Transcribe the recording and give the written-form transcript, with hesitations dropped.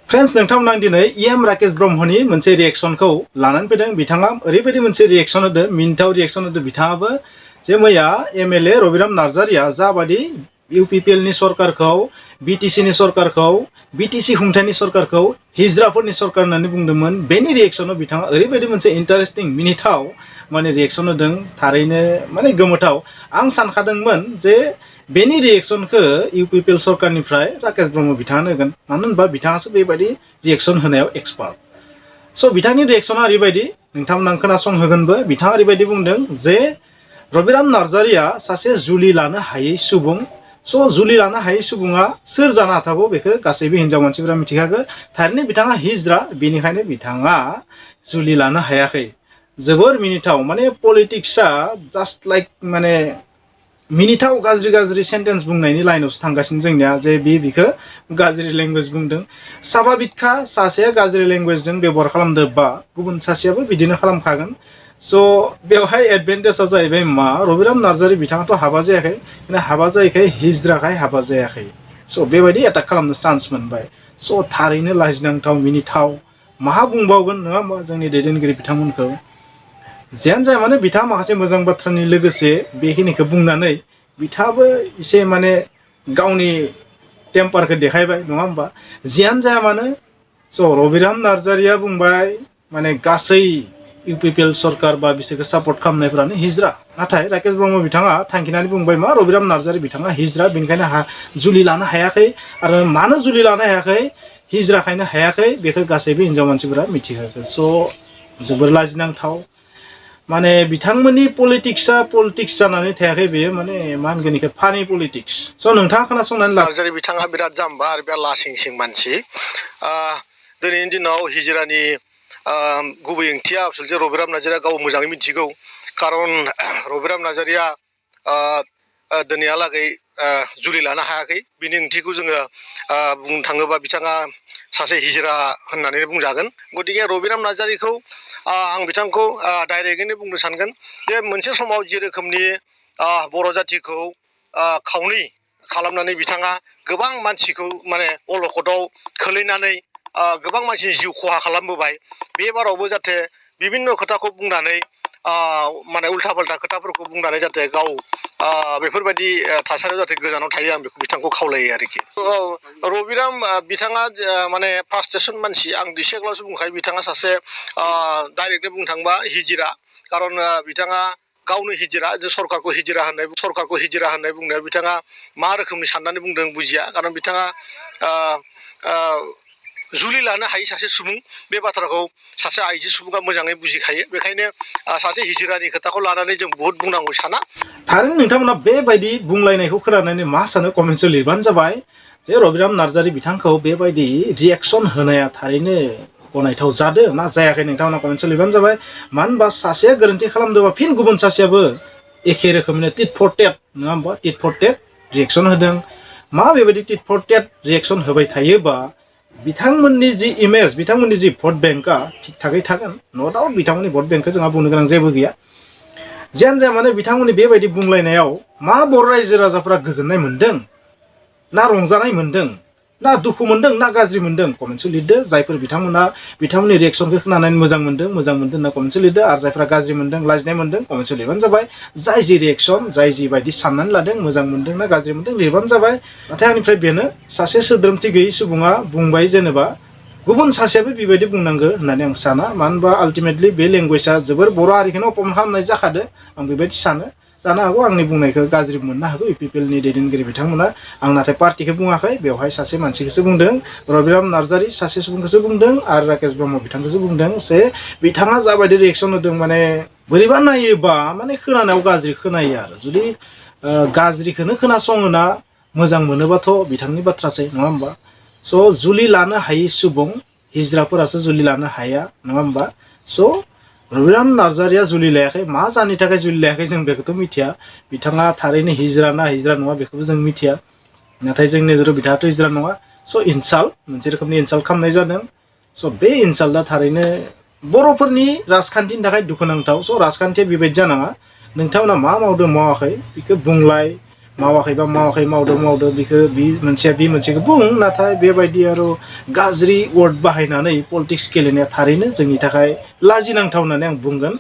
Friends नोंथांमोन आं दिनै राकेश ब्रह्मनि मोनसे रिएक्शनखौ लानानै फैदों। बिथाङा ओरैबायदि मोनसे रिएक्शन होदो, मिनिथाव रिएक्शन होदो बिथाङाबो, जे मैया MLA रबिराम नार्जारिया जाबादि UPPL नि सरकारखौ, BTC नि सरकारखौ, BTC खुंथायनि सरकारखौ हिजराफोरनि सरकार होननानै बुंदोंमोन। बेनि रिएक्शनाव बिथाङा ओरैबायदि मोनसे इन्टारेस्टिं मिनिथाव माने रिएक्शन होदों, थारैनो माने गोमोथाव। आं सानखादोंमोन जे बेनि रिएक्शनखौ UPPL सरकारनिफ्राय राकेश ब्रह्म बिथाङानो होगोन, मानो होनबा बिथाङासो बेबायदि रिएक्शन होनायाव एक्सपार्ट। स' बिथांनि रिएक्शना ओरैबायदि, नोंथांमोना खोनासंहोगोनबो। बिथाङा ओरैबायदि बुंदों जे रबिराम नार्जारिया सासे जुलि लानो हायै सुबुं। स' जुलि लानो हायै सुबुङा सोर जानो हाथावगौ बेखौ गासैबो हिनजाव मानसिफोरा मिथिखागौ। थारैनो बिथाङा हिजरा, बेनिखायनो बिथाङा जुलि लानो हायाखै। जोबोर मिनिथाव, माने पलिटिक्सआ जास्ट लाइक माने मिनिथाव गाज्रि गाज्रि सेन्टेन्स बुंनायनि लाइनावसो थांगासिनो जोंनिया, जे बिखौ गाज्रि लेंगुवेज बुंदों। साभाबिकखा सासेया गाज्रि लेंगुवेजजों बेबहार खालामदोंबा गुबुन सासेयाबो बिदिनो खालामखागोन। स' बेवहाय एडभान्टेजआ जाहैबाय मा, रबिराम नार्जारि बिथाङाथ' हाबा जायाखै, हाबा जायैखाय हिजराखाय हाबा जायाखै। स' बेबायदि एटाक खालामनो चान्स मोनबाय। स' थारैनो लाजिनांथाव, मिनिथाव, मा बुंबावगोन नङा होमबा जोंनि दैदेनगिरि बिथांमोनखौ। जियानो जाया मानो बिथाङा माखासे मोजां बाथ्रानि लोगोसे बेखिनिखौ बुंनानै बिथाङाबो एसे माने गावनि टेम्पारखौ देखायबाय नङा होमबा। जियानो जाया मानो स' रबिराम नार्जारिया बुंबाय माने गासै UPPL सरकार बा बिसोरखौ सापर्ट खालामनायफ्रानो हिजरा, नाथाय राकेश ब्रह्म बिथाङा थांखिनानै बुंबाय मा रबिराम नार्जारि बिथाङा हिजरा, बेनिखायनो जुलि लानो हायाखै। आरो मानो जुलि लानो हायाखै, हिजराखायनो हायाखै, बेखौ गासैबो हिनजाव मानसिफोरा मिथिखागौ। स' जोबोर लाजिनांथाव, माने बिथांमोननि पलिटिक्स जानानै थायाखै बेयो, माने मा होनगोन बेखौ फानि पलिटिक्स। स' नोंथाङा खोनासंनानै नार्जारि बिथाङा बिराद जाम्बा आरो बिराद लासिं सिं मानसि। दिनैनि दिनाव हिजरानि गुबै ओंथिया आसलथे रबिराम नार्जारिया गाव मोजाङै मिथिगौ। खारन रबिराम नार्जारिया दिनैहालागै जुलि लानो हायाखै। बिनि ओंथिखौ जोङो बुंनो थाङोबा बिथाङा सासे हिजरा होननानै बुंजागोन। गतिके रबिराम नार्जारिखौ आं बिथांखौ डाइरेक्टैनो बुंनो सानगोन जे मोनसे समाव जि रोखोमनि बर' जाथिखौ खावनै खालामनानै बिथाङा गोबां मानसिखौ माने अलखदाव खोलैनानै गोबां मानसिनि जिउ खहा खालामबोबाय, बे बारावबो जाहाथे बिभिन्न खोथाखौ बुंनानै माने उल्था फाल्था खोथाफोरखौ बुंनानै जाहाथे गाव बेफोरबायदि थासारियाव जाहाथे गोजानाव थायो, आं बेखौ बिथांखौ खावलायो आरोखि। रबिराम बिथाङा माने फ्रास्ट्रेसन मानसि, आं दिसेग्लावसो बुंखायो बिथाङा सासे डाइरेक्टलि बुंनो थांबा हिजिरा। खारन बिथाङा गावनो हिजिरा, जे सरकारखौ हिजिरा होननाय बुंनायाव बिथाङा मा रोखोमनि साननानै बुंदों बुजिया। खारन बिथाङा जुलि लानो हायै सासे सुबुं, बे बाथ्राखौ सासे आइजो सुबुङा मोजाङै बुजिखायो। बेखायनो सासे हिजिरानि खोथाखौ लानानै जों बुहुत बुंनांगौ साना। थारैनो नोंथांमोना बेबायदि बुंलायनायखौ खोनानानै मा सानो कमेन्टआव लिरबानो जाबाय जे रबिराम नार्जारि बिथांखौ बेबायदि रिएक्शन होनाया थारैनो गनायथाव जादों ना जायाखै, नोंथांमोना कमेन्टआव लिरबानो जाबाय। मानो होनबा सासेया गोरोन्थि खालामदोंबा फिन गुबुन सासेयाबो एखे रोखोमैनो टिट फर टेट नङा होमबा, टिट फर टेट रिएक्शन होदों। मा बेबायदि टिट फर टेट रिएक्शन होबाय थायोबा बिथांमोननि जि इमेज, बिथांमोननि जि भट बेंकआ थिग थागै थागोन। न' डाउट बिथांमोननि भट बेंकखौ जोंहा बुंनो गोनां जेबो गैया। जियानो जाया मानो बिथांमोननि बेबायदि बुंलायनायाव मा बर' रायजो राजाफ्रा गोजोननाय मोनदों ना रंजानाय मोनदों ना दुखु मोनदों ना गाज्रि मोनदों, कमेन्टआव लिरदो। जायफोर बिथांमोना बिथांमोननि रिएक्शनखौ खोनानानै मोजां मोनदों होनना कमेन्टआव लिरदो, आरो जायफ्रा गाज्रि मोनदों, लाजिनाय मोनदों, कमेन्टआव लिरबानो जाबाय। जाय जि रिएक्शन, जाय जि बायदि साननानै लादों, मोजां मोनदों ना गाज्रि मोनदों लिरबानो जाबाय। नाथाय आंनिफ्राय बेनो, सासे सोद्रोमथि गैयै सुबुङा बुंबाय जेनेबा गुबुन सासेयाबो बेबायदि बुंनांगौ होननानै आं साना। मानो होनबा आल्टिमेटलि बे लेंगुवेजआ जोबोर बर' हारिखौनो अपमान खालामनाय जाखादो, आं बेबायदि सानो। जानो हागौ आंनि बुंनायखौ गाज्रि मोननो हागौ UPPLनि दैदेनगिरि बिथांमोना। आं नाथाय पार्टिखौ बुङाखै, बेवहाय सासे मानसिखौसो बुंदों, रबिराम नार्जारि सासे सुबुंखौसो बुंदों, आरो राकेश ब्रह्म बिथांखौसो बुंदों। जे बिथाङा जाबायदि रिएक्शन होदों माने बोरैबा नायोबा माने खोनानायाव गाज्रि खोनायो आरो। जुदि गाज्रिखौनो खोनासङोना मोजां मोनोबाथ' बिथांनि बाथ्रासै नङा होमबा। स' जुलि लानो हायै सुबुं, हिजराफोरासो जुलि लानो हाया नङा होमबा। स' रबिराम नार्जारिया जुलि लायाखै, मा जाहोननि थाखाय जुलि लायाखै जों बेखौथ' मिथिया। बिथाङा थारैनो हिजरा ना हिजरा नङा बेखौबो जों मिथिया, नाथाय जोंनि नोजोराव बिथाङाथ' हिजरा नङा। स' इनसाल्ट, मोनसे रोखोमनि इनसाल्ट खालामनाय जादों। स' बे इनसाल्टआ थारैनो बर'फोरनि राजखान्थिनि थाखाय दुखुनांथाव। स' राजखान्थिया बेबायदि जानाङा। नोंथांमोना मा मावदों मावाखै बेखौ बुंलाय, मावाखैबा मावाखै मावदों बेखौ बे मोनसेखौ बुं नाथाय बेबायदि आरो गाज्रि वर्ड बाहायनानै पलिटिक्स गेलेनाया थारैनो जोंनि थाखाय लाजिनांथाव होननानै आं बुंगोन।